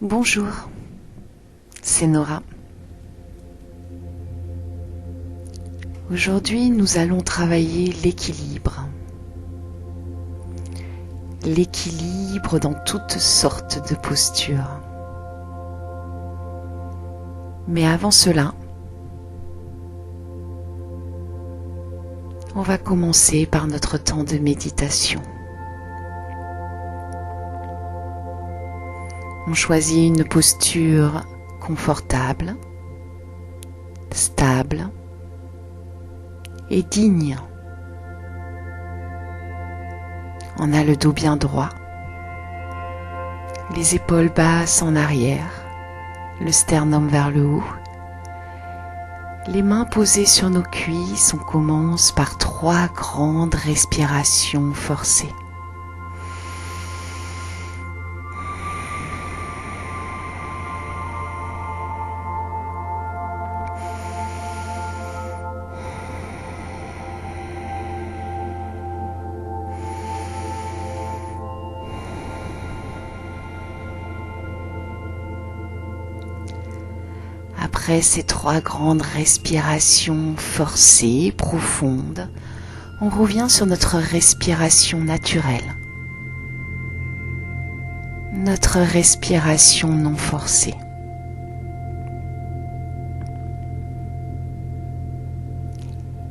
Bonjour, c'est Nora. Aujourd'hui, nous allons travailler l'équilibre. L'équilibre dans toutes sortes de postures. Mais avant cela, on va commencer par notre temps de méditation. On choisit une posture confortable, stable et digne. On a le dos bien droit, les épaules basses en arrière, le sternum vers le haut, les mains posées sur nos cuisses. On commence par 3 grandes respirations forcées. Après ces 3 grandes respirations forcées, profondes, on revient sur notre respiration naturelle. Notre respiration non forcée.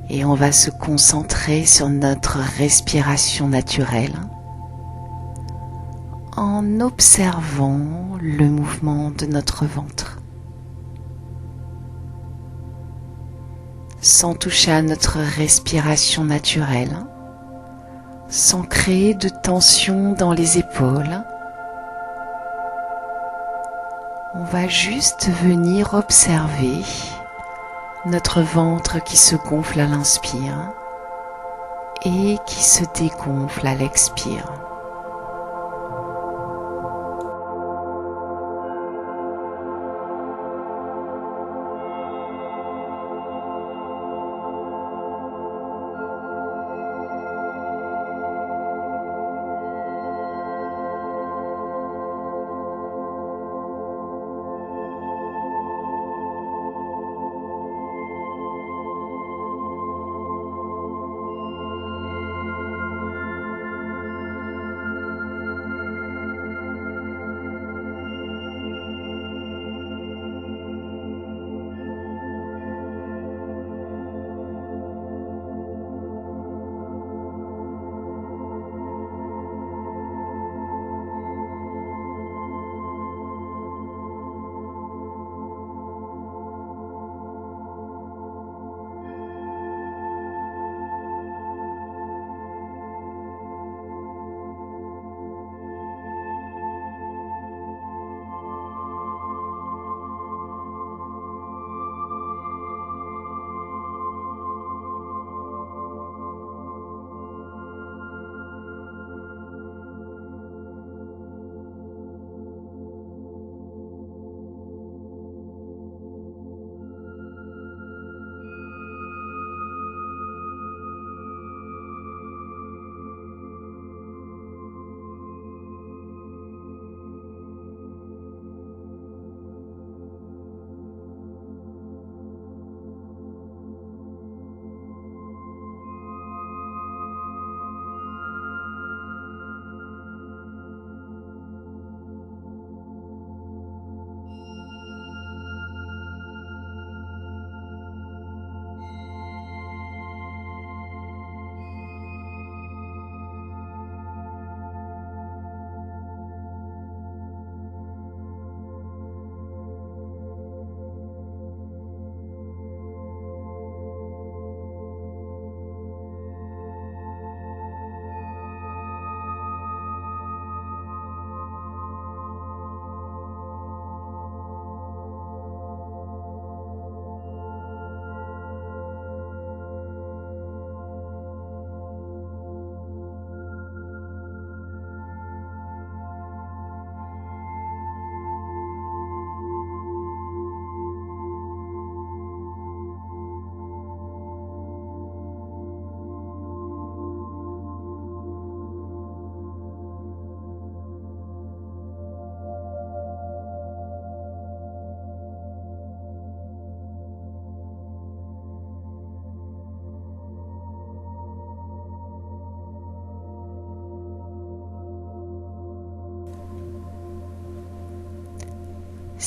Et on va se concentrer sur notre respiration naturelle en observant le mouvement de notre ventre. Sans toucher à notre respiration naturelle, sans créer de tension dans les épaules, on va juste venir observer notre ventre qui se gonfle à l'inspire et qui se dégonfle à l'expire.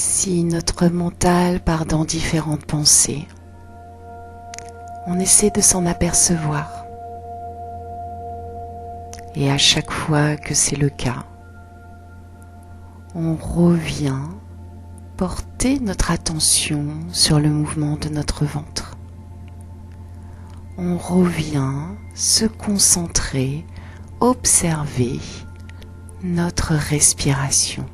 Si notre mental part dans différentes pensées, on essaie de s'en apercevoir. Et à chaque fois que c'est le cas, on revient porter notre attention sur le mouvement de notre ventre. On revient se concentrer, observer notre respiration.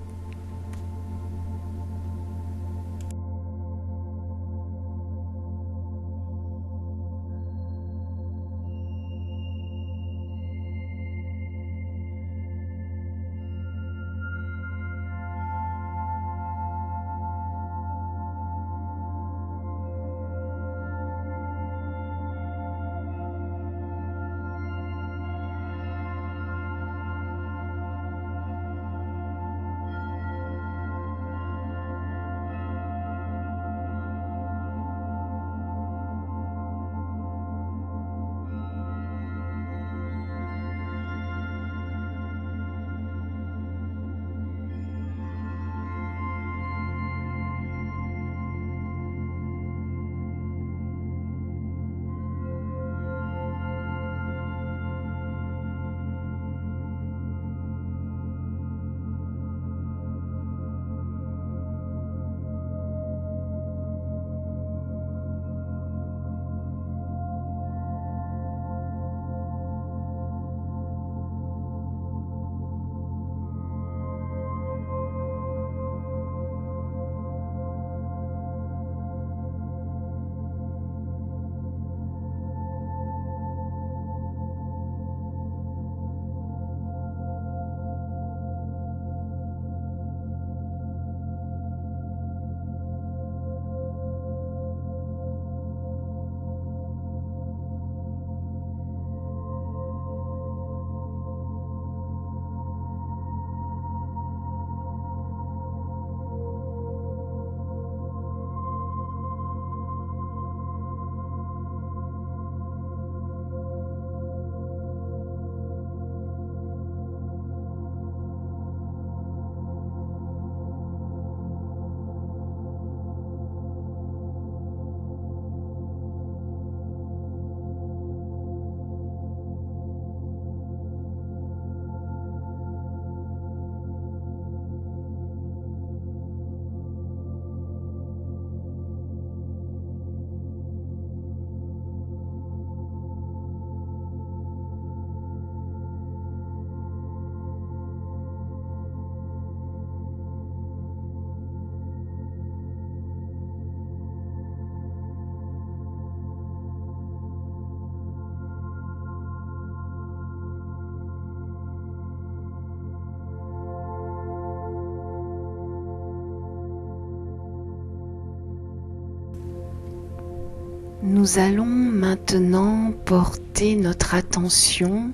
Nous allons maintenant porter notre attention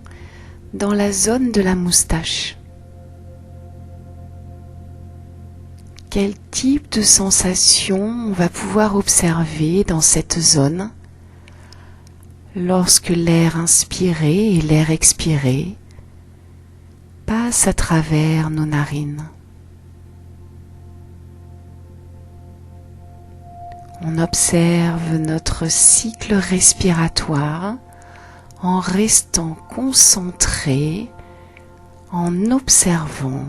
dans la zone de la moustache. Quel type de sensation on va pouvoir observer dans cette zone lorsque l'air inspiré et l'air expiré passent à travers nos narines? On observe notre cycle respiratoire en restant concentré, en observant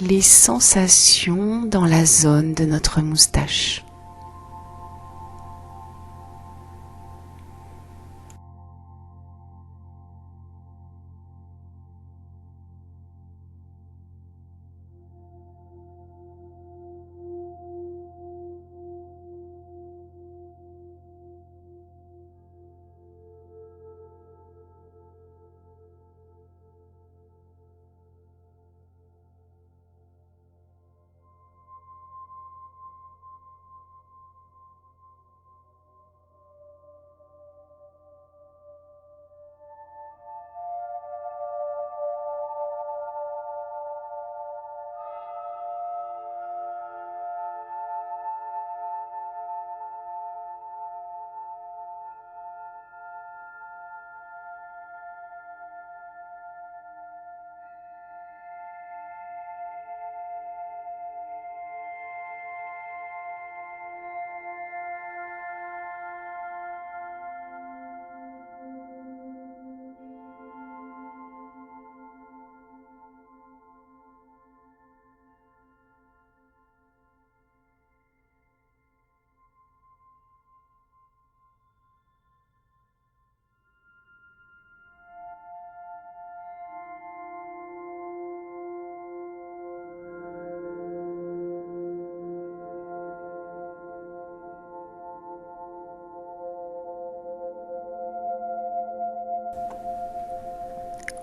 les sensations dans la zone de notre moustache.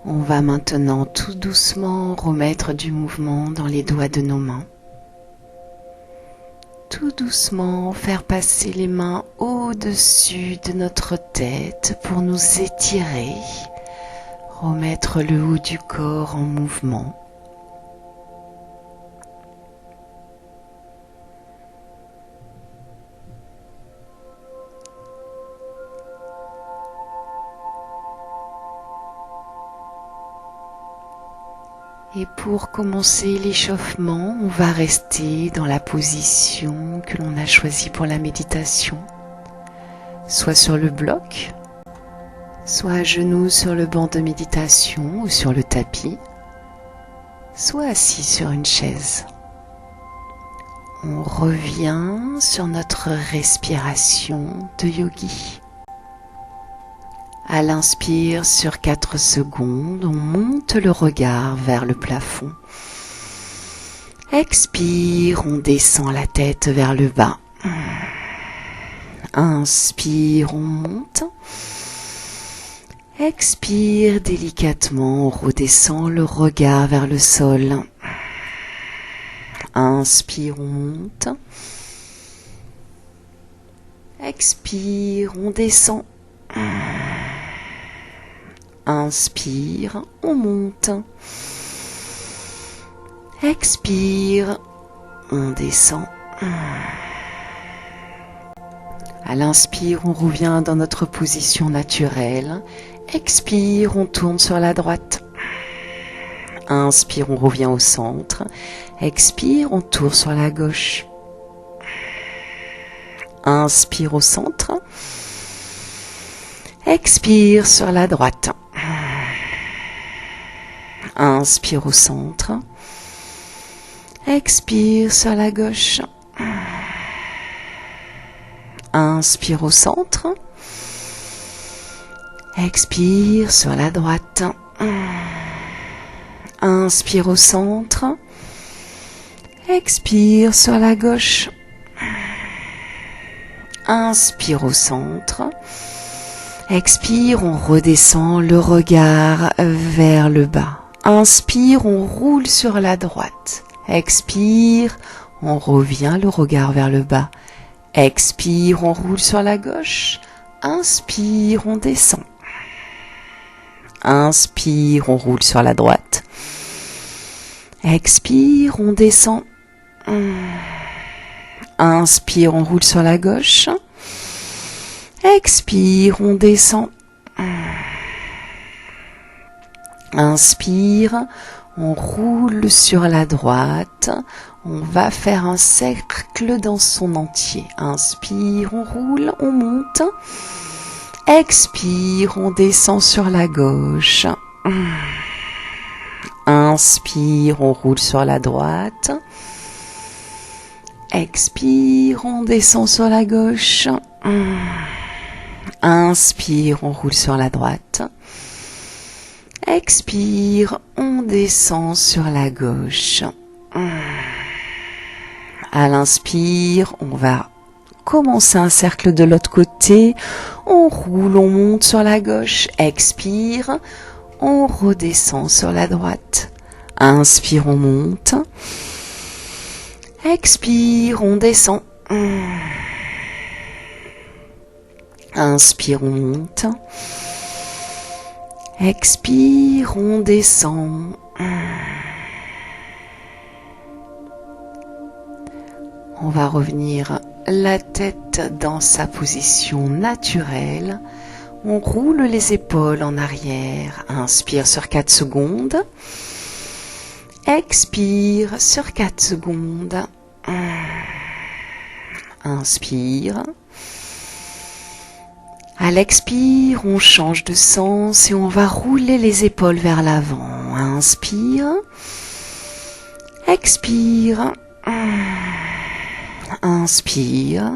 On va maintenant tout doucement remettre du mouvement dans les doigts de nos mains. Tout doucement faire passer les mains au-dessus de notre tête pour nous étirer, remettre le haut du corps en mouvement. Et pour commencer l'échauffement, on va rester dans la position que l'on a choisie pour la méditation, soit sur le bloc, soit à genoux sur le banc de méditation ou sur le tapis, soit assis sur une chaise. On revient sur notre respiration de yogi. À l'inspire, sur 4 secondes, on monte le regard vers le plafond. Expire, on descend la tête vers le bas. Inspire, on monte. Expire délicatement, on redescend le regard vers le sol. Inspire, on monte. Expire, on descend. Inspire, on monte. Expire, on descend. À l'inspire, on revient dans notre position naturelle. Expire, on tourne sur la droite. Inspire, on revient au centre. Expire, on tourne sur la gauche. Inspire au centre. Expire sur la droite. Inspire au centre. Expire sur la gauche. Inspire au centre. Expire sur la droite. Inspire au centre. Expire sur la gauche. Inspire au centre. Expire, on redescend le regard vers le bas. Inspire, on roule sur la droite. Expire, on revient le regard vers le bas. Expire, on roule sur la gauche. Inspire, on descend. Inspire, on roule sur la droite. Expire, on descend. Inspire, on roule sur la gauche. Expire, on descend. Inspire, on roule sur la droite. On va faire un cercle dans son entier. Inspire, on roule, on monte. Expire, on descend sur la gauche. Inspire, on roule sur la droite. Expire, on descend sur la gauche. Inspire, on roule sur la droite. Expire, on descend sur la gauche. À l'inspire, on va commencer un cercle de l'autre côté. On roule, on monte sur la gauche. Expire, on redescend sur la droite. Inspire, on monte. Expire, on descend. Inspire, on monte. Expire, on descend. On va revenir la tête dans sa position naturelle. On roule les épaules en arrière. Inspire sur 4 secondes. Expire sur 4 secondes. Inspire. À l'expire, on change de sens et on va rouler les épaules vers l'avant. Inspire. Expire. Inspire.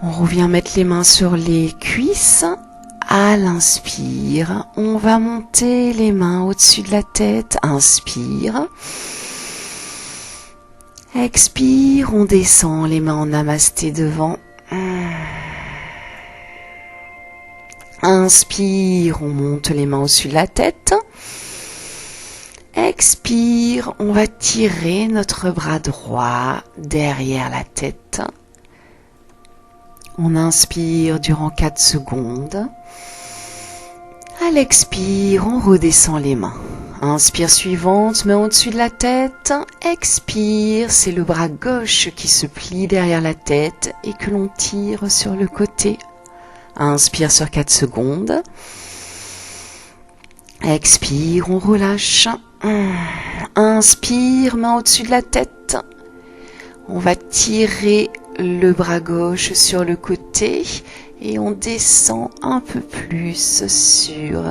On revient mettre les mains sur les cuisses. À l'inspire, on va monter les mains au-dessus de la tête. Inspire. Expire, on descend les mains en namasté devant. Inspire, on monte les mains au-dessus de la tête. Expire, on va tirer notre bras droit derrière la tête. On inspire durant 4 secondes. À l'expire, on redescend les mains. Inspire suivante, main au-dessus de la tête. Expire, c'est le bras gauche qui se plie derrière la tête et que l'on tire sur le côté. Inspire sur 4 secondes. Expire, on relâche. Inspire, main au-dessus de la tête. On va tirer le bras gauche sur le côté et on descend un peu plus sur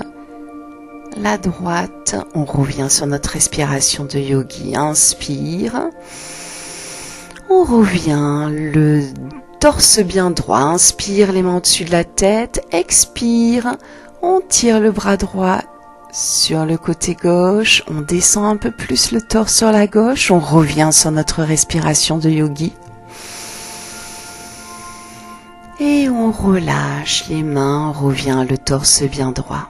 la droite. On revient sur notre respiration de yogi. Inspire. On revient le torse bien droit. Inspire, les mains au-dessus de la tête. Expire. On tire le bras droit sur le côté gauche, on descend un peu plus le torse sur la gauche, on revient sur notre respiration de yogi. Et on relâche les mains, on revient le torse bien droit.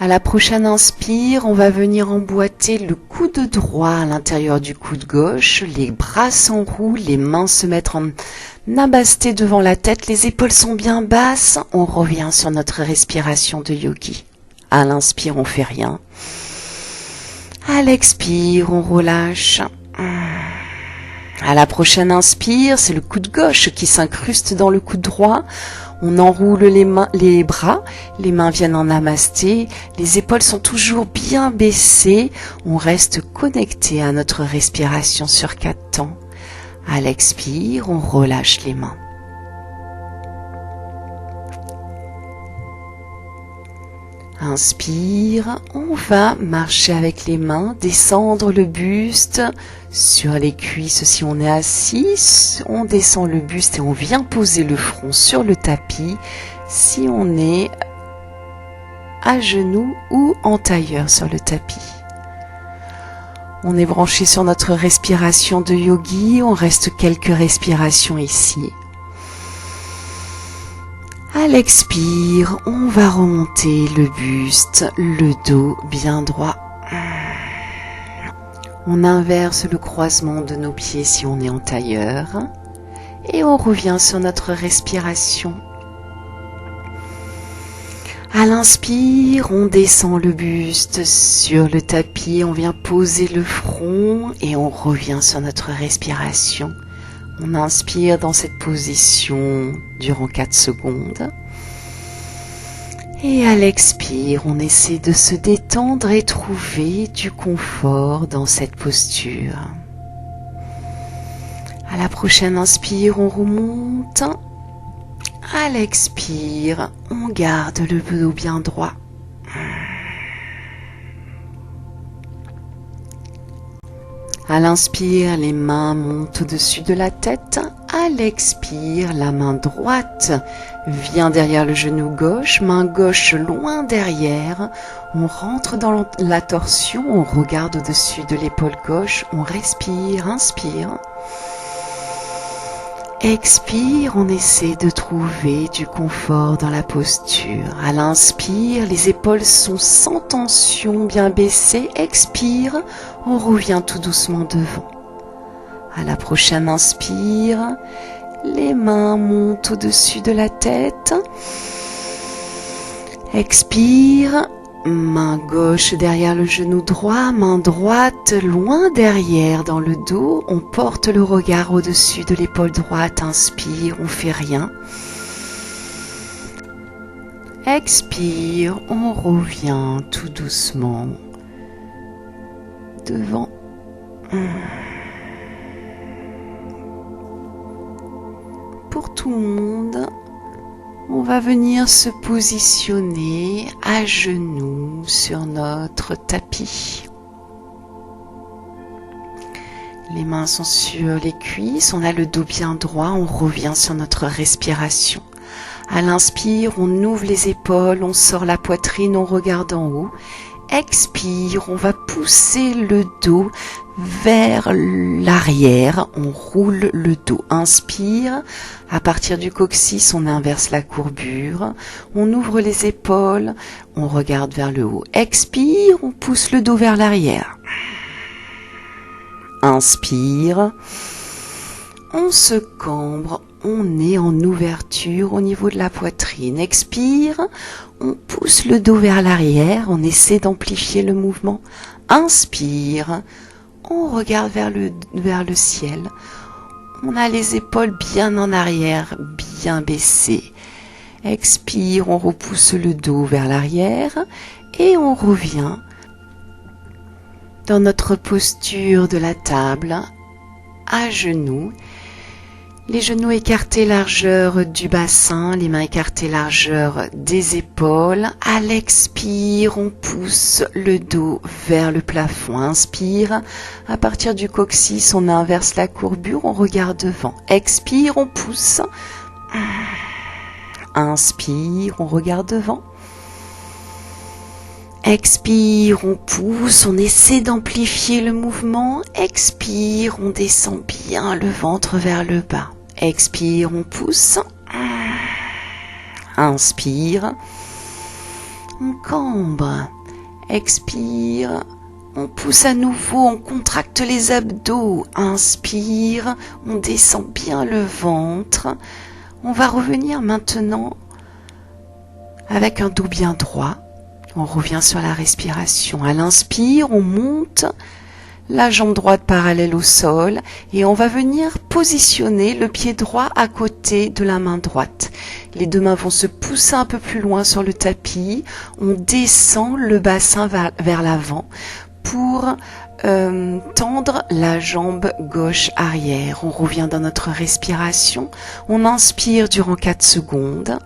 À la prochaine inspire, on va venir emboîter le coude droit à l'intérieur du coude gauche, les bras s'enroulent, les mains se mettent en namasté devant la tête, les épaules sont bien basses, on revient sur notre respiration de yogi. À l'inspire, on fait rien. À l'expire, on relâche. À la prochaine inspire, c'est le coude gauche qui s'incruste dans le coude droit. On enroule les bras, les mains viennent en namasté, les épaules sont toujours bien baissées. On reste connecté à notre respiration sur 4 temps. À l'expire, on relâche les mains. Inspire, on va marcher avec les mains, descendre le buste sur les cuisses si on est assis, on descend le buste et on vient poser le front sur le tapis si on est à genoux ou en tailleur sur le tapis. On est branché sur notre respiration de yogi, on reste quelques respirations ici. À l'expire, on va remonter le buste, le dos bien droit. On inverse le croisement de nos pieds si on est en tailleur. Et on revient sur notre respiration. À l'inspire, on descend le buste sur le tapis, on vient poser le front et on revient sur notre respiration. On inspire dans cette position durant 4 secondes. Et à l'expire, on essaie de se détendre et trouver du confort dans cette posture. À la prochaine inspire, on remonte. À l'expire, on garde le dos bien droit. À l'inspire, les mains montent au-dessus de la tête. À l'expire, la main droite vient derrière le genou gauche, main gauche loin derrière. On rentre dans la torsion, on regarde au-dessus de l'épaule gauche, on respire, inspire. Expire, on essaie de trouver du confort dans la posture. À l'inspire, les épaules sont sans tension, bien baissées. Expire, on revient tout doucement devant. À la prochaine inspire, les mains montent au-dessus de la tête. Expire, main gauche derrière le genou droit, main droite loin derrière dans le dos. On porte le regard au-dessus de l'épaule droite. Inspire, on fait rien. Expire, on revient tout doucement devant. Pour tout le monde, on va venir se positionner à genoux sur notre tapis. Les mains sont sur les cuisses, on a le dos bien droit, on revient sur notre respiration. À l'inspire, on ouvre les épaules, on sort la poitrine, on regarde en haut. Expire, on va pousser le dos vers l'arrière, on roule le dos. Inspire, à partir du coccyx, on inverse la courbure, on ouvre les épaules, on regarde vers le haut. Expire, on pousse le dos vers l'arrière. Inspire, on se cambre, on est en ouverture au niveau de la poitrine. Expire, on pousse le dos vers l'arrière, on essaie d'amplifier le mouvement. Inspire, on regarde vers le ciel. On a les épaules bien en arrière, bien baissées. Expire, on repousse le dos vers l'arrière et on revient dans notre posture de la table, à genoux. Les genoux écartés largeur du bassin, les mains écartées largeur des épaules. À l'expire, on pousse le dos vers le plafond. Inspire, à partir du coccyx, on inverse la courbure, on regarde devant. Expire, on pousse. Inspire, on regarde devant. Expire, on pousse, on essaie d'amplifier le mouvement. Expire, on descend bien le ventre vers le bas. Expire, on pousse. Inspire, on cambre. Expire, on pousse à nouveau, on contracte les abdos. Inspire, on descend bien le ventre. On va revenir maintenant avec un dos bien droit. On revient sur la respiration. À l'inspire, on monte la jambe droite parallèle au sol et on va venir positionner le pied droit à côté de la main droite. Les deux mains vont se pousser un peu plus loin sur le tapis. On descend le bassin vers l'avant pour tendre la jambe gauche arrière. On revient dans notre respiration. On inspire durant 4 secondes.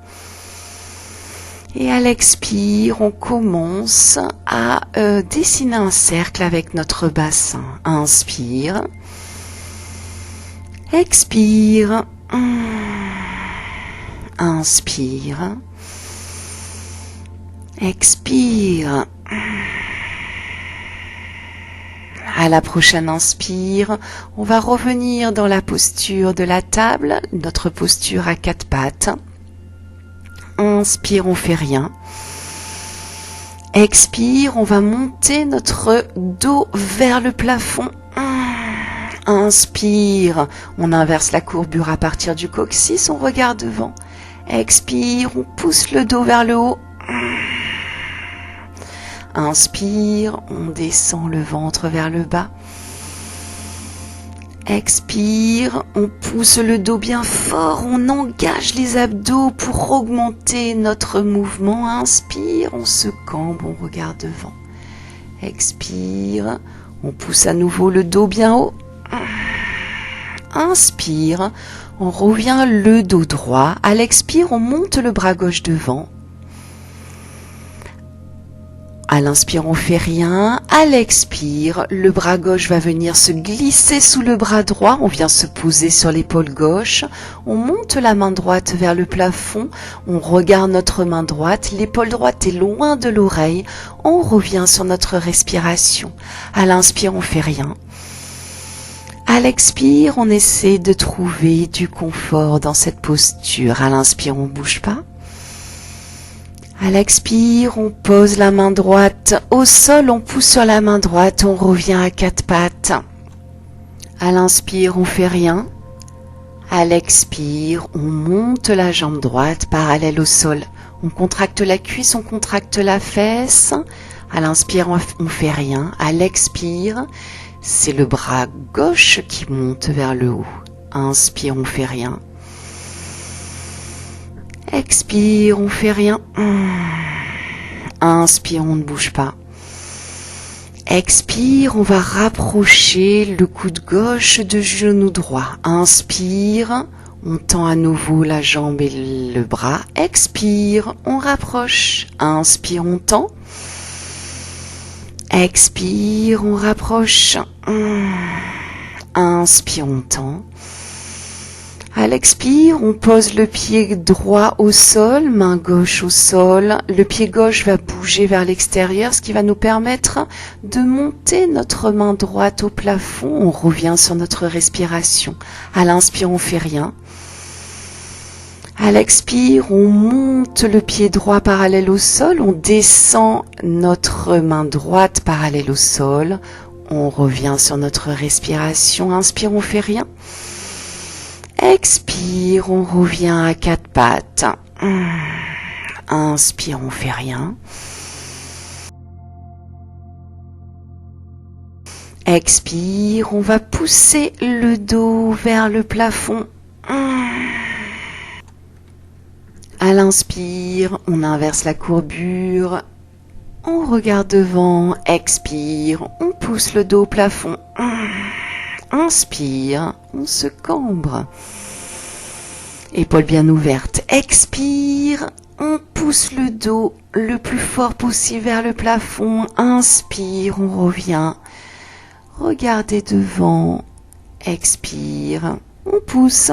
Et à l'expire, on commence à dessiner un cercle avec notre bassin. Inspire. Expire. Inspire. Expire. À la prochaine inspire, on va revenir dans la posture de la table, notre posture à 4 pattes. Inspire, on fait rien. Expire, on va monter notre dos vers le plafond. Inspire, on inverse la courbure à partir du coccyx, on regarde devant. Expire, on pousse le dos vers le haut. Inspire, on descend le ventre vers le bas. Expire, on pousse le dos bien fort, on engage les abdos pour augmenter notre mouvement. Inspire, on se cambre, on regarde devant. Expire, on pousse à nouveau le dos bien haut. Inspire, on revient le dos droit. À l'expire, on monte le bras gauche devant. À l'inspire, on fait rien. À l'expire, le bras gauche va venir se glisser sous le bras droit. On vient se poser sur l'épaule gauche. On monte la main droite vers le plafond. On regarde notre main droite. L'épaule droite est loin de l'oreille. On revient sur notre respiration. À l'inspire, on fait rien. À l'expire, on essaie de trouver du confort dans cette posture. À l'inspire, on ne bouge pas. À l'expire, on pose la main droite au sol, on pousse sur la main droite, on revient à 4 pattes. À l'inspire, on fait rien. À l'expire, on monte la jambe droite parallèle au sol. On contracte la cuisse, on contracte la fesse. À l'inspire, on fait rien. À l'expire, c'est le bras gauche qui monte vers le haut. Inspire, on fait rien. Expire, on fait rien. Inspire, on ne bouge pas. Expire, on va rapprocher le coude gauche de genou droit. Inspire, on tend à nouveau la jambe et le bras. Expire, on rapproche. Inspire, on tend. Expire, on rapproche. Inspire, on tend. À l'expire, on pose le pied droit au sol, main gauche au sol. Le pied gauche va bouger vers l'extérieur, ce qui va nous permettre de monter notre main droite au plafond. On revient sur notre respiration. À l'inspire, on fait rien. À l'expire, on monte le pied droit parallèle au sol. On descend notre main droite parallèle au sol. On revient sur notre respiration. Inspire, on fait rien. Expire, on revient à quatre pattes. Inspire, on fait rien. Expire, on va pousser le dos vers le plafond. À l'inspire, on inverse la courbure. On regarde devant. Expire, on pousse le dos au plafond. Inspire, on se cambre. Épaules bien ouvertes. Expire, on pousse le dos le plus fort possible vers le plafond. Inspire, on revient. Regardez devant. Expire, on pousse.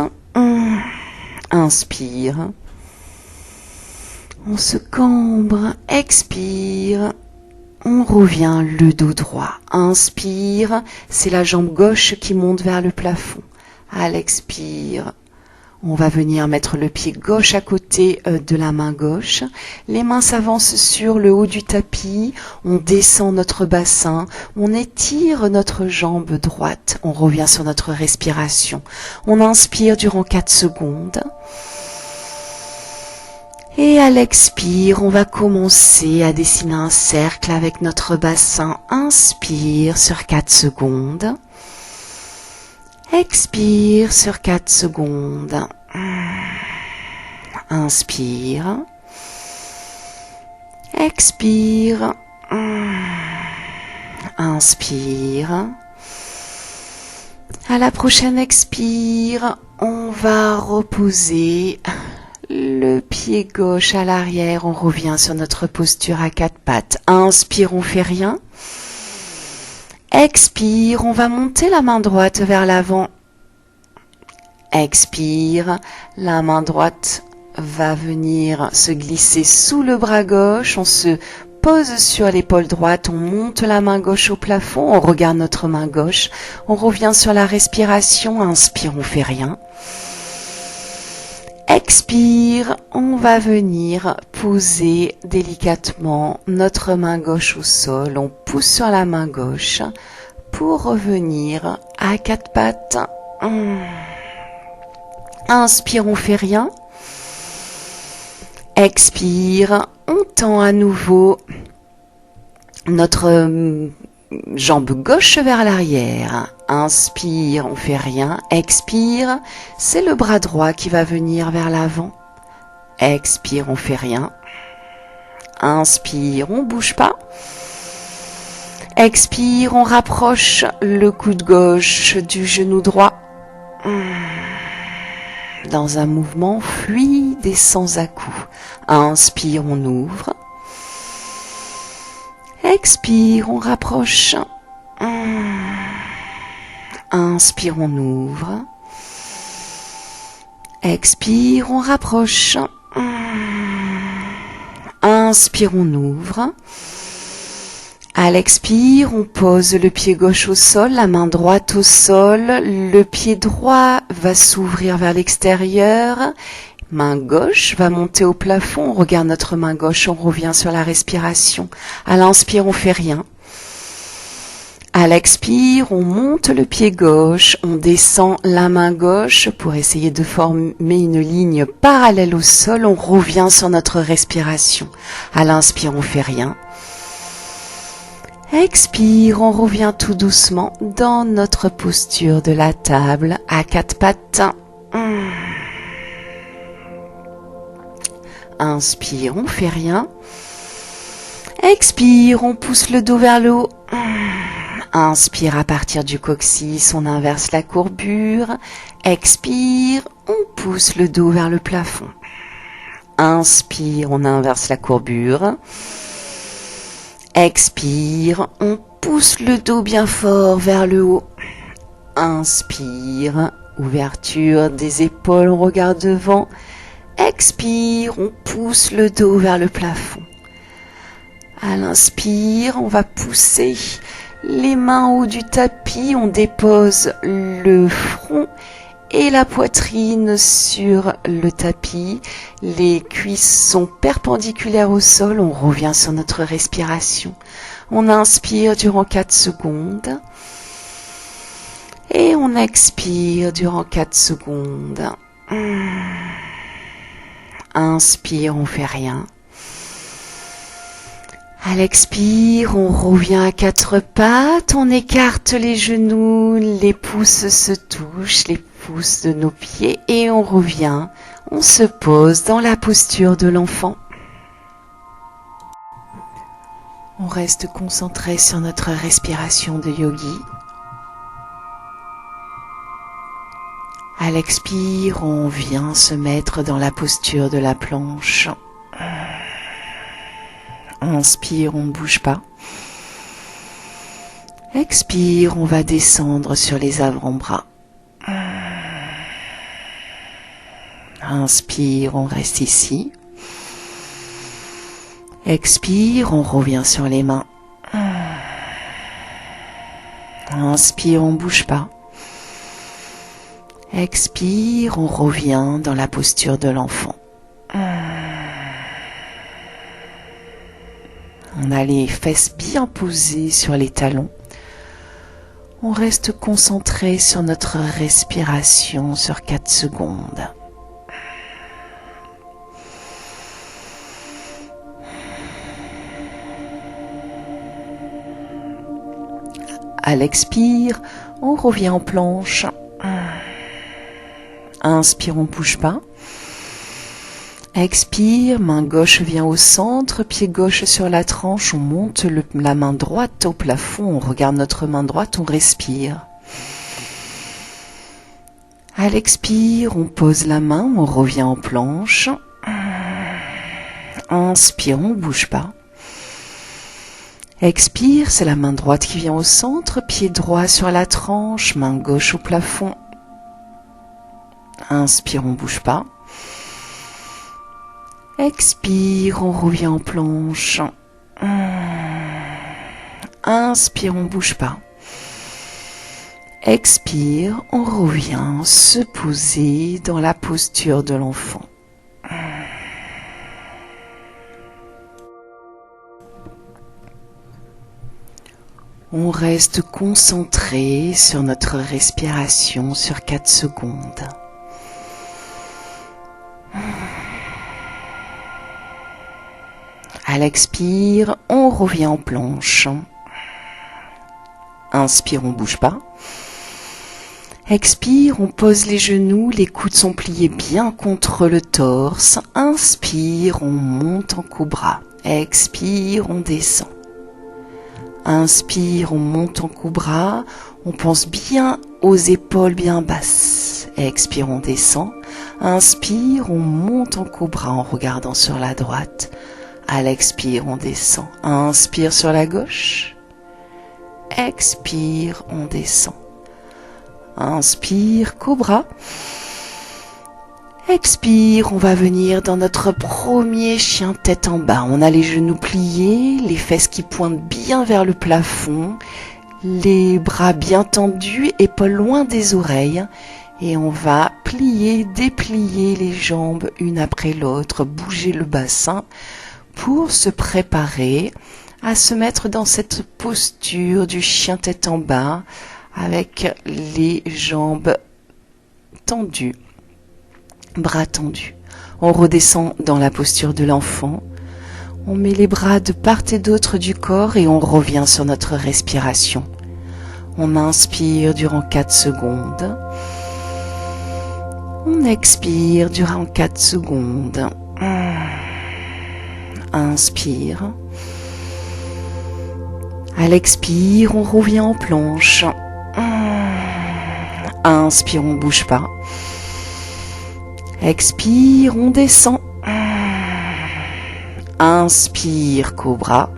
Inspire. On se cambre. Expire. On revient le dos droit. Inspire, c'est la jambe gauche qui monte vers le plafond. À l'expire, on va venir mettre le pied gauche à côté de la main gauche. Les mains s'avancent sur le haut du tapis. On descend notre bassin. On étire notre jambe droite. On revient sur notre respiration. On inspire durant 4 secondes. Et à l'expire, on va commencer à dessiner un cercle avec notre bassin. Inspire sur 4 secondes. Expire sur 4 secondes. Inspire. Expire. Inspire. À la prochaine expire, on va reposer le pied gauche à l'arrière, on revient sur notre posture à 4 pattes. Inspire, on fait rien. Expire, on va monter la main droite vers l'avant. Expire, la main droite va venir se glisser sous le bras gauche. On se pose sur l'épaule droite, on monte la main gauche au plafond, on regarde notre main gauche. On revient sur la respiration. Inspire, on fait rien. Expire, on va venir poser délicatement notre main gauche au sol. On pousse sur la main gauche pour revenir à 4 pattes. Inspire, on fait rien. Expire, on tend à nouveau notre jambe gauche vers l'arrière. Inspire, on fait rien. Expire, c'est le bras droit qui va venir vers l'avant. Expire, on fait rien. Inspire, on bouge pas. Expire, on rapproche le coude gauche du genou droit. Dans un mouvement fluide et sans à-coups. Inspire, on ouvre. Expire, on rapproche. Inspire, on ouvre. Expire, on rapproche. Inspire, on ouvre. À l'expire, on pose le pied gauche au sol, la main droite au sol. Le pied droit va s'ouvrir vers l'extérieur. Main gauche va monter au plafond. On regarde notre main gauche, on revient sur la respiration. À l'inspire, on fait rien. À l'expire, on monte le pied gauche, on descend la main gauche pour essayer de former une ligne parallèle au sol. On revient sur notre respiration. À l'inspire, on fait rien. Expire, on revient tout doucement dans notre posture de la table à 4 pattes. Inspire, on fait rien. Expire, on pousse le dos vers le haut. Inspire à partir du coccyx, on inverse la courbure. Expire, on pousse le dos vers le plafond. Inspire, on inverse la courbure. Expire, on pousse le dos bien fort vers le haut. Inspire, ouverture des épaules, on regarde devant. Expire, on pousse le dos vers le plafond. À l'inspire, on va pousser les mains en haut du tapis, on dépose le front et la poitrine sur le tapis. Les cuisses sont perpendiculaires au sol, on revient sur notre respiration. On inspire durant 4 secondes et on expire durant 4 secondes. Inspire, on fait rien. À l'expire, on revient à 4 pattes, on écarte les genoux, les pouces se touchent, les pouces de nos pieds et on revient, on se pose dans la posture de l'enfant. On reste concentré sur notre respiration de yogi. À l'expire, on vient se mettre dans la posture de la planche. Inspire, on ne bouge pas. Expire, on va descendre sur les avant-bras. Inspire, on reste ici. Expire, on revient sur les mains. Inspire, on ne bouge pas. Expire, on revient dans la posture de l'enfant. On a les fesses bien posées sur les talons. On reste concentré sur notre respiration sur 4 secondes. À l'expire, on revient en planche. Inspire, on ne bouge pas. Expire, main gauche vient au centre, pied gauche sur la tranche, on monte la main droite au plafond, on regarde notre main droite, on respire. À l'expire, on pose la main, on revient en planche. Inspire, on ne bouge pas. Expire, c'est la main droite qui vient au centre, pied droit sur la tranche, main gauche au plafond. Inspire, on ne bouge pas. Expire, on revient en planche. Inspire, on ne bouge pas. Expire, on revient se poser dans la posture de l'enfant. On reste concentré sur notre respiration sur 4 secondes. À l'expire, on revient en planche. Inspire, on ne bouge pas. Expire, on pose les genoux, les coudes sont pliés bien contre le torse. Inspire, on monte en cobra. Expire, on descend. Inspire, on monte en cobra. On pense bien aux épaules bien basses. Expire, on descend. Inspire, on monte en cobra en regardant sur la droite. À l'expire, on descend. Inspire sur la gauche. Expire, on descend. Inspire, cobra. Expire, on va venir dans notre premier chien tête en bas. On a les genoux pliés, les fesses qui pointent bien vers le plafond, les bras bien tendus, épaules loin des oreilles. Et on va plier, déplier les jambes une après l'autre, bouger le bassin pour se préparer à se mettre dans cette posture du chien tête en bas avec les jambes tendues, bras tendus. On redescend dans la posture de l'enfant. On met les bras de part et d'autre du corps et on revient sur notre respiration. On inspire durant 4 secondes. On expire durant 4 secondes. Inspire. À l'expire, on revient en planche. Inspire, on ne bouge pas. Expire, on descend. Inspire, cobra.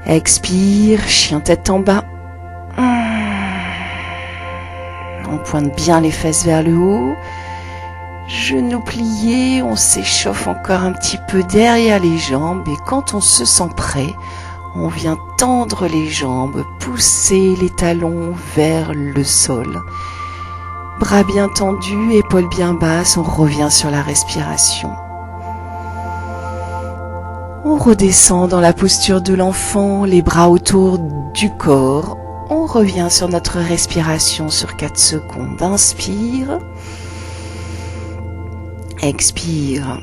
Expire, chien tête en bas. On pointe bien les fesses vers le haut. Genoux pliés, on s'échauffe encore un petit peu derrière les jambes et quand on se sent prêt, on vient tendre les jambes, pousser les talons vers le sol. Bras bien tendus, épaules bien basses, on revient sur la respiration. On redescend dans la posture de l'enfant, les bras autour du corps. On revient sur notre respiration sur 4 secondes. Inspire. Expire.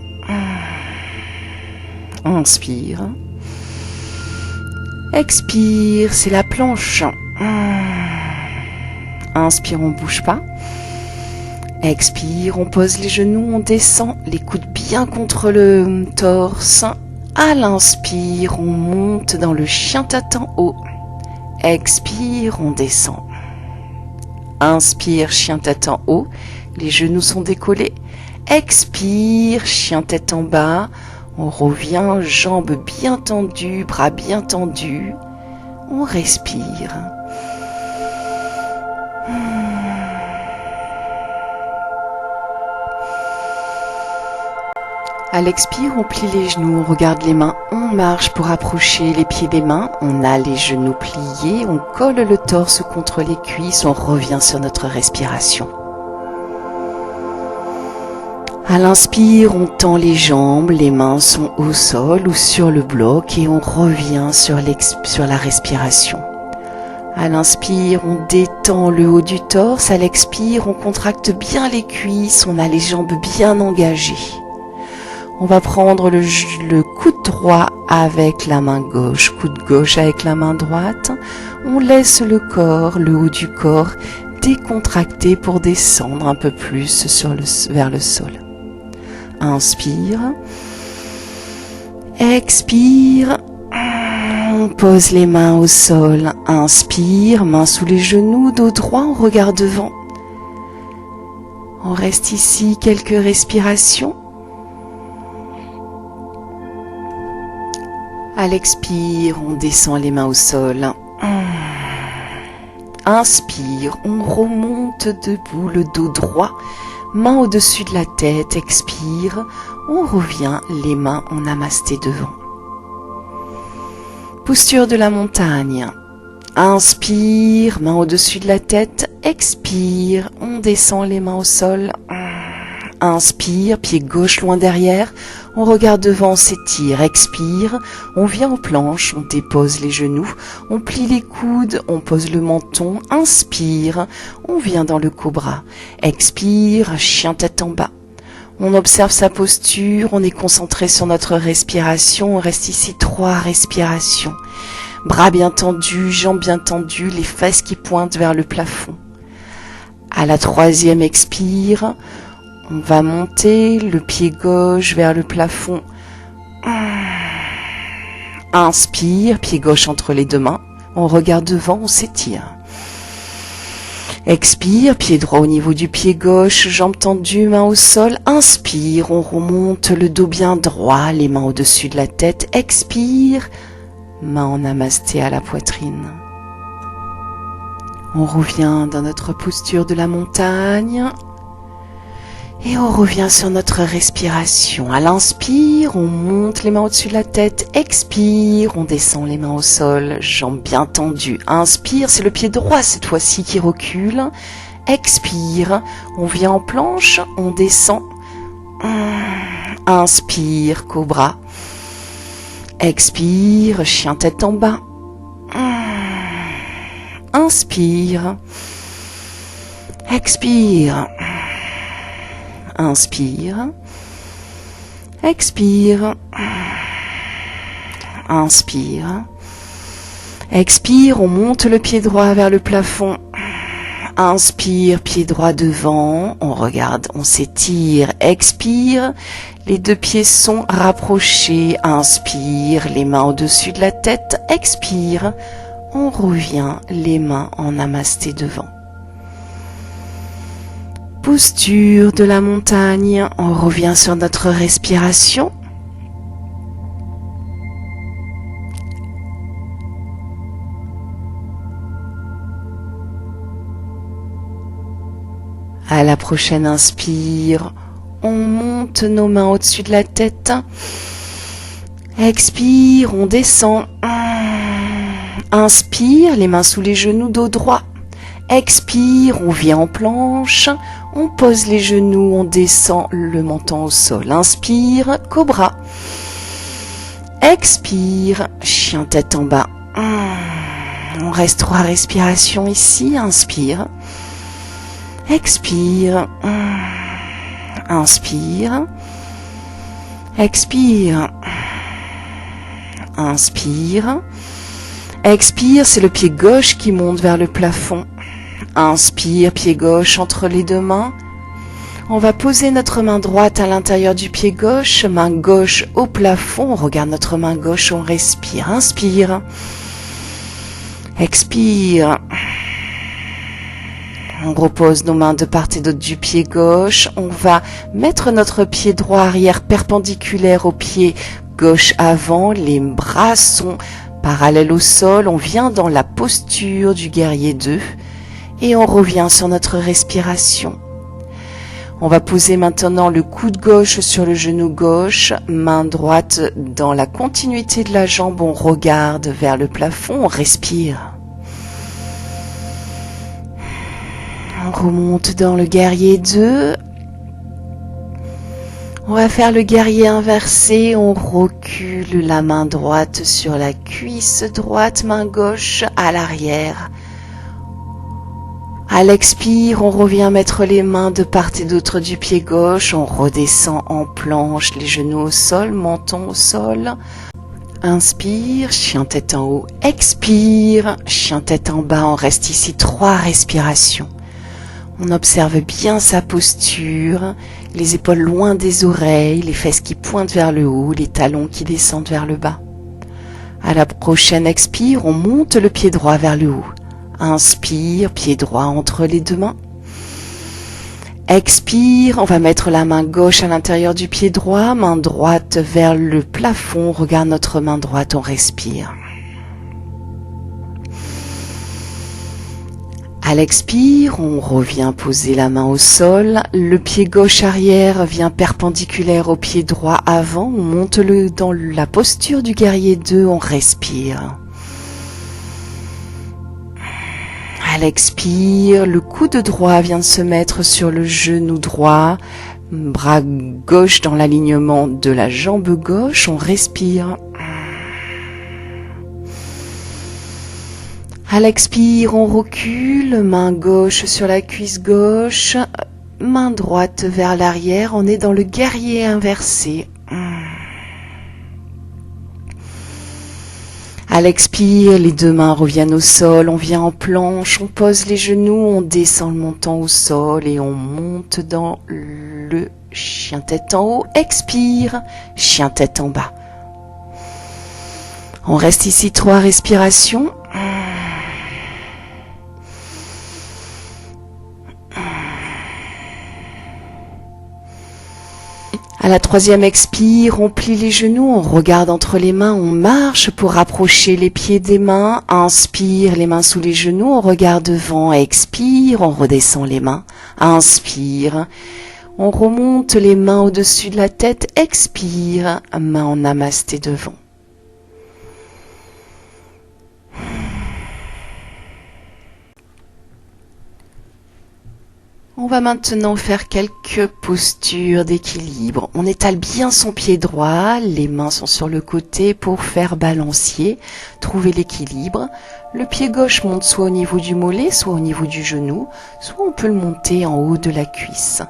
Inspire. Expire, c'est la planche. Inspire, on ne bouge pas. Expire, on pose les genoux, on descend, les coudes bien contre le torse. À l'inspire, on monte dans le chien tête en haut. Expire, on descend. Inspire, chien tête en haut, les genoux sont décollés. Expire, chien tête en bas, on revient, jambes bien tendues, bras bien tendus. On respire. À l'expire, on plie les genoux, on regarde les mains, on marche pour approcher les pieds des mains, on a les genoux pliés, on colle le torse contre les cuisses, on revient sur notre respiration. À l'inspire, on tend les jambes, les mains sont au sol ou sur le bloc et on revient sur la respiration. À l'inspire, on détend le haut du torse, à l'expire, on contracte bien les cuisses, on a les jambes bien engagées. On va prendre le coude droit avec la main gauche, coude gauche avec la main droite. On laisse le corps, le haut du corps, décontracté pour descendre un peu plus vers le sol. Inspire. Expire. On pose les mains au sol. Inspire, main sous les genoux, dos droit, on regarde devant. On reste ici quelques respirations. À l'expire, on descend les mains au sol. Inspire, on remonte debout, le dos droit, main au-dessus de la tête. Expire, on revient, les mains en namasté devant. Posture de la montagne. Inspire, main au-dessus de la tête. Expire, on descend les mains au sol. Inspire, pied gauche loin derrière, on regarde devant, on s'étire, expire, on vient aux planches, on dépose les genoux, on plie les coudes, on pose le menton, inspire, on vient dans le cobra, expire, chien tête en bas. On observe sa posture, on est concentré sur notre respiration, on reste ici 3 respirations. Bras bien tendus, jambes bien tendues, les fesses qui pointent vers le plafond. À la 3e expire, on va monter le pied gauche vers le plafond. Inspire, pied gauche entre les 2 mains. On regarde devant, on s'étire. Expire, pied droit au niveau du pied gauche, jambes tendues, mains au sol. Inspire, on remonte le dos bien droit, les mains au-dessus de la tête. Expire, main en namasté à la poitrine. On revient dans notre posture de la montagne. Et on revient sur notre respiration. À l'inspire, on monte les mains au-dessus de la tête. Expire, on descend les mains au sol, jambes bien tendues. Inspire, c'est le pied droit cette fois-ci qui recule. Expire, on vient en planche, on descend. Inspire, cobra. Expire, chien tête en bas. Inspire. Expire. Inspire, expire, inspire, expire, on monte le pied droit vers le plafond, inspire, pied droit devant, on regarde, on s'étire, expire, les 2 pieds sont rapprochés, inspire, les mains au-dessus de la tête, expire, on revient, les mains en namasté devant. Posture de la montagne, on revient sur notre respiration. À la prochaine inspire, on monte nos mains au-dessus de la tête. Expire, on descend. Inspire, les mains sous les genoux, dos droit. Expire, on vient en planche. On pose les genoux, on descend le menton au sol. Inspire, cobra. Expire, chien tête en bas. On reste 3 respirations ici. Inspire. Expire. Inspire. Expire. Inspire. Expire, c'est le pied gauche qui monte vers le plafond. Inspire, pied gauche entre les 2 mains. On va poser notre main droite à l'intérieur du pied gauche, main gauche au plafond. On regarde notre main gauche, on respire. Inspire. Expire. On repose nos mains de part et d'autre du pied gauche. On va mettre notre pied droit arrière perpendiculaire au pied gauche avant. Les bras sont parallèles au sol. On vient dans la posture du guerrier 2 et on revient sur notre respiration. On va poser maintenant le coude gauche sur le genou gauche, main droite dans la continuité de la jambe. On regarde vers le plafond, on respire. On remonte dans le guerrier 2. On va faire le guerrier inversé. On recule la main droite sur la cuisse droite, main gauche à l'arrière. À l'expire, on revient mettre les mains de part et d'autre du pied gauche. On redescend en planche, les genoux au sol, menton au sol. Inspire, chien tête en haut. Expire, chien tête en bas. On reste ici 3 respirations. On observe bien sa posture, les épaules loin des oreilles, les fesses qui pointent vers le haut, les talons qui descendent vers le bas. À la prochaine expire, on monte le pied droit vers le haut. Inspire, pied droit entre les 2 mains. Expire, on va mettre la main gauche à l'intérieur du pied droit, main droite vers le plafond. On regarde notre main droite, on respire. À l'expire, on revient poser la main au sol. Le pied gauche arrière vient perpendiculaire au pied droit avant. On monte dans la posture du guerrier 2, on respire. À l'expire, le coude droit vient de se mettre sur le genou droit. Bras gauche dans l'alignement de la jambe gauche, on respire. À l'expire, on recule, main gauche sur la cuisse gauche, main droite vers l'arrière, on est dans le guerrier inversé. À l'expire, les 2 mains reviennent au sol, on vient en planche, on pose les genoux, on descend le menton au sol et on monte dans le chien tête en haut. Expire, chien tête en bas. On reste ici 3 respirations. À la 3e expire, on plie les genoux, on regarde entre les mains, on marche pour rapprocher les pieds des mains. Inspire, les mains sous les genoux, on regarde devant. Expire, on redescend les mains. Inspire, on remonte les mains au-dessus de la tête. Expire, main en namasté devant. On va maintenant faire quelques postures d'équilibre. On étale bien son pied droit, les mains sont sur le côté pour faire balancier, trouver l'équilibre. Le pied gauche monte soit au niveau du mollet, soit au niveau du genou, soit on peut le monter en haut de la cuisse.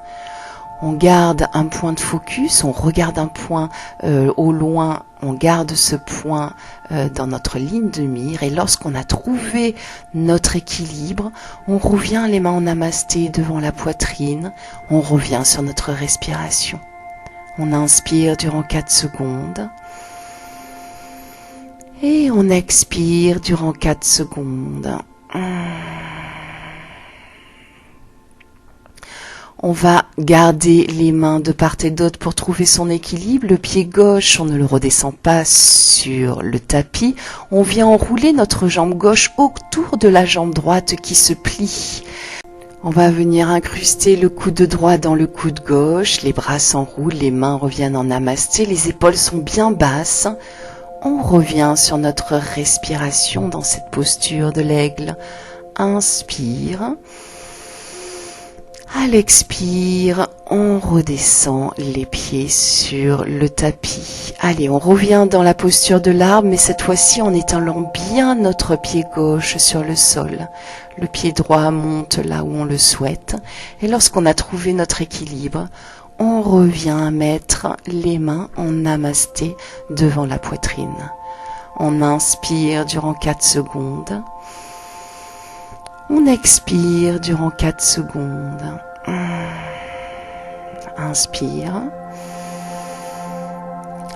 On garde un point de focus, on regarde un point au loin, on garde ce point dans notre ligne de mire et lorsqu'on a trouvé notre équilibre, on revient les mains en namasté devant la poitrine, on revient sur notre respiration. On inspire durant 4 secondes et on expire durant 4 secondes. On va garder les mains de part et d'autre pour trouver son équilibre. Le pied gauche, on ne le redescend pas sur le tapis. On vient enrouler notre jambe gauche autour de la jambe droite qui se plie. On va venir incruster le coude droit dans le coude gauche, les bras s'enroulent, les mains reviennent en namasté, les épaules sont bien basses. On revient sur notre respiration dans cette posture de l'aigle. Inspire. À l'expire, on redescend les pieds sur le tapis. Allez, on revient dans la posture de l'arbre, mais cette fois-ci en étalant bien notre pied gauche sur le sol. Le pied droit monte là où on le souhaite. Et lorsqu'on a trouvé notre équilibre, on revient à mettre les mains en namasté devant la poitrine. On inspire durant 4 secondes. On expire durant 4 secondes. Inspire.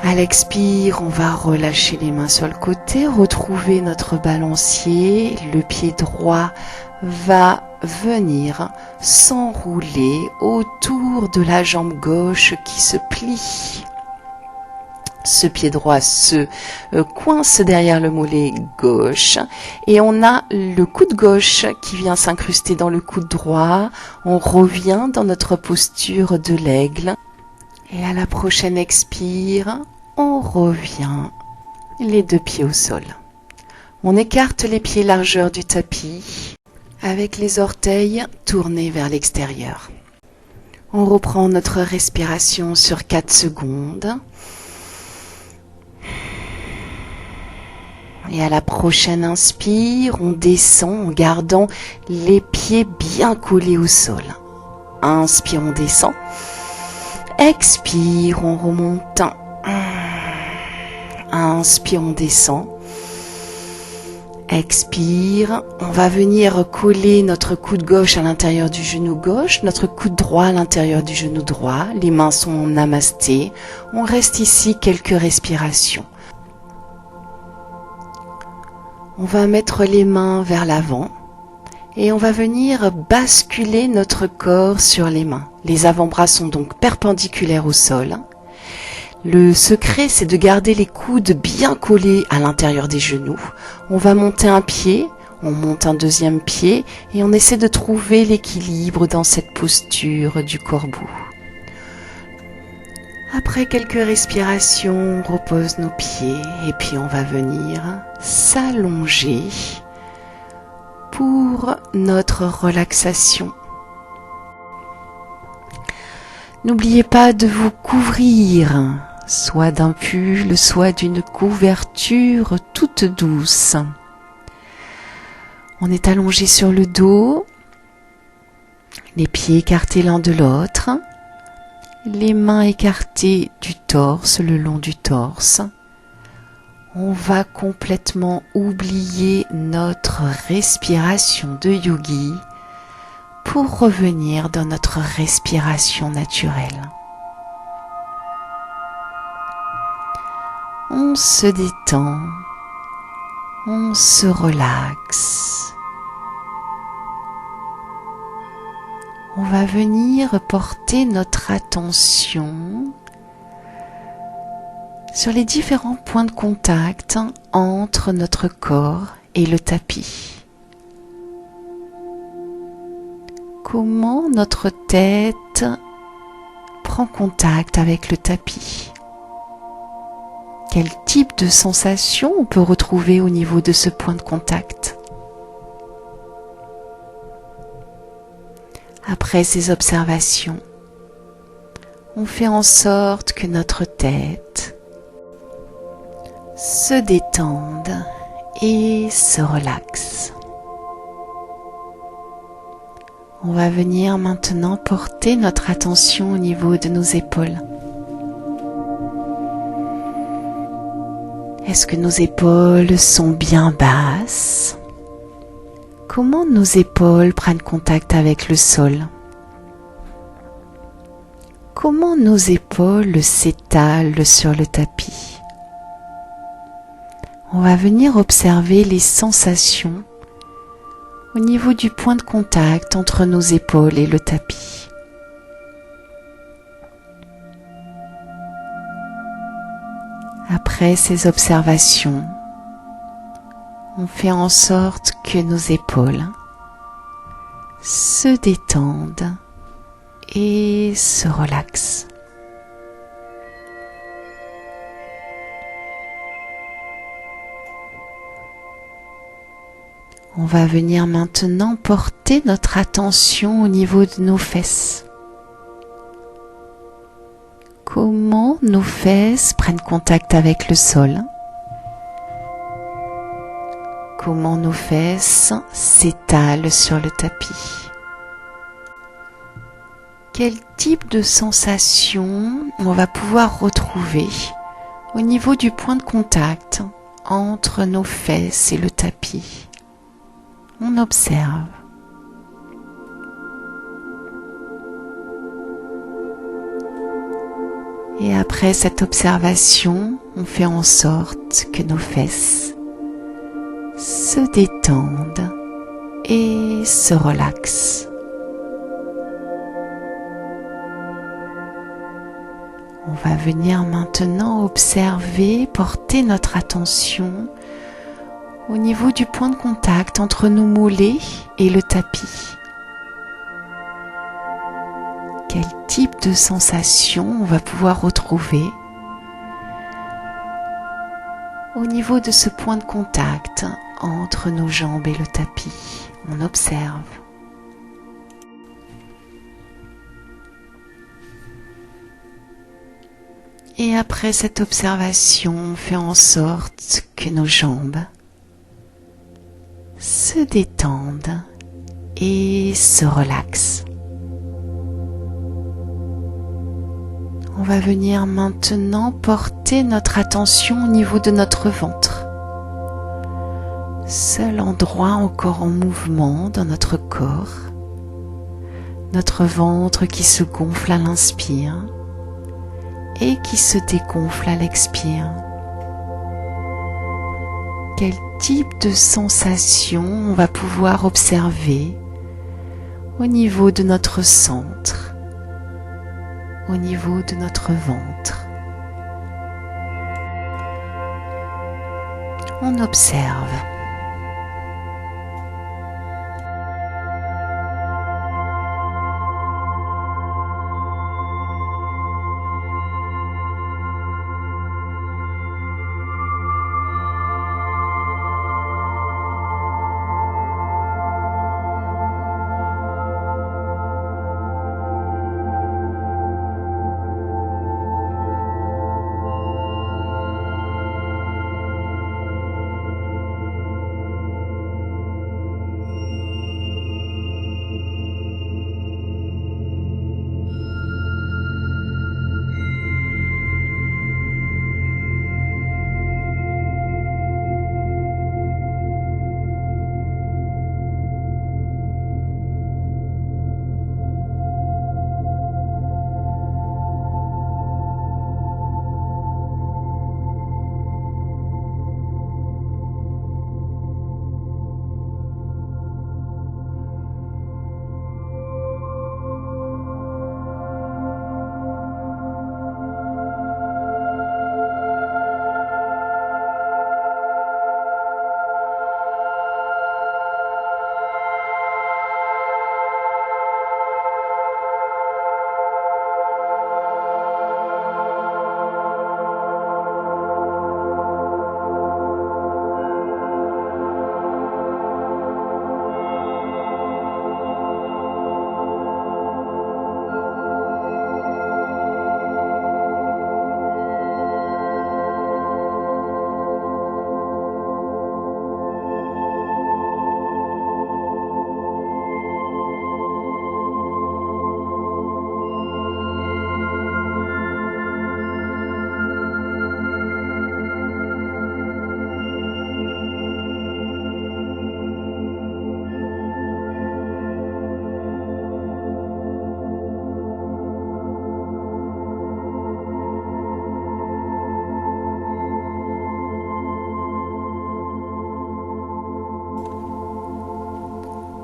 À l'expire, on va relâcher les mains sur le côté, retrouver notre balancier. Le pied droit va venir s'enrouler autour de la jambe gauche qui se plie. Ce pied droit se coince derrière le mollet gauche et on a le coude gauche qui vient s'incruster dans le coude droit. On revient dans notre posture de l'aigle et à la prochaine expire, on revient les 2 pieds au sol. On écarte les pieds largeur du tapis avec les orteils tournés vers l'extérieur. On reprend notre respiration sur 4 secondes. Et à la prochaine inspire, on descend en gardant les pieds bien collés au sol. Inspire, on descend. Expire, on remonte. Inspire, on descend. Expire, on va venir coller notre coude gauche à l'intérieur du genou gauche, notre coude droit à l'intérieur du genou droit. Les mains sont en namasté. On reste ici quelques respirations. On va mettre les mains vers l'avant et on va venir basculer notre corps sur les mains. Les avant-bras sont donc perpendiculaires au sol. Le secret, c'est de garder les coudes bien collés à l'intérieur des genoux. On va monter un pied, on monte un deuxième pied et on essaie de trouver l'équilibre dans cette posture du corbeau. Après quelques respirations, on repose nos pieds et puis on va venir s'allonger pour notre relaxation. N'oubliez pas de vous couvrir, soit d'un pull, soit d'une couverture toute douce. On est allongé sur le dos, les pieds écartés l'un de l'autre. Les mains écartées du torse, le long du torse. On va complètement oublier notre respiration de yogi pour revenir dans notre respiration naturelle. On se détend, on se relaxe. On va venir porter notre attention sur les différents points de contact entre notre corps et le tapis. Comment notre tête prend contact avec le tapis? Quel type de sensation on peut retrouver au niveau de ce point de contact? Après ces observations, on fait en sorte que notre tête se détende et se relaxe. On va venir maintenant porter notre attention au niveau de nos épaules. Est-ce que nos épaules sont bien basses? Comment nos épaules prennent contact avec le sol? Comment nos épaules s'étalent sur le tapis? On va venir observer les sensations au niveau du point de contact entre nos épaules et le tapis. Après ces observations, on fait en sorte que nos épaules se détendent et se relaxent. On va venir maintenant porter notre attention au niveau de nos fesses. Comment nos fesses prennent contact avec le sol? Comment nos fesses s'étalent sur le tapis? Quel type de sensation on va pouvoir retrouver au niveau du point de contact entre nos fesses et le tapis? On observe. Et après cette observation, on fait en sorte que nos fesses se détendent et se relaxent. On va venir maintenant observer, porter notre attention au niveau du point de contact entre nos mollets et le tapis. Quel type de sensation on va pouvoir retrouver au niveau de ce point de contact entre nos jambes et le tapis? On observe. Et après cette observation, on fait en sorte que nos jambes se détendent et se relaxent. On va venir maintenant porter notre attention au niveau de notre ventre. Seul endroit encore en mouvement dans notre corps. Notre ventre qui se gonfle à l'inspire et qui se dégonfle à l'expire. Quel type de sensation on va pouvoir observer au niveau de notre centre, au niveau de notre ventre? On observe.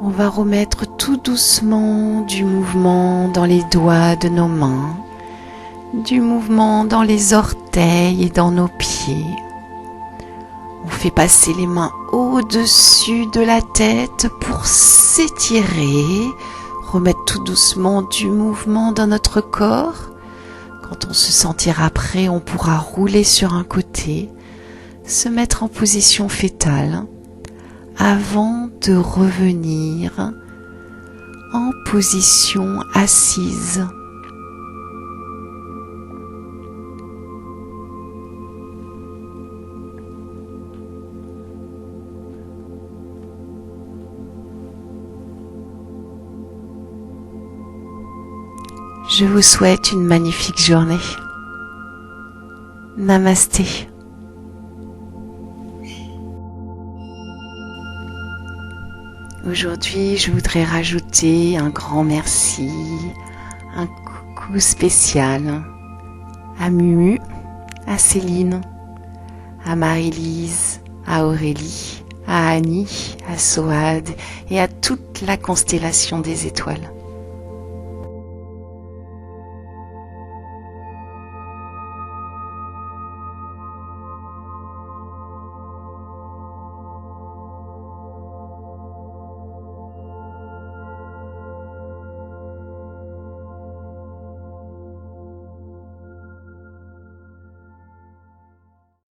On va remettre tout doucement du mouvement dans les doigts de nos mains, du mouvement dans les orteils et dans nos pieds. On fait passer les mains au-dessus de la tête pour s'étirer, remettre tout doucement du mouvement dans notre corps. Quand on se sentira prêt, on pourra rouler sur un côté, se mettre en position fétale avant de revenir en position assise. Je vous souhaite une magnifique journée. Namasté. Aujourd'hui, je voudrais rajouter un grand merci, un coucou spécial à Mumu, à Céline, à Marie-Lise, à Aurélie, à Annie, à Soad et à toute la constellation des étoiles.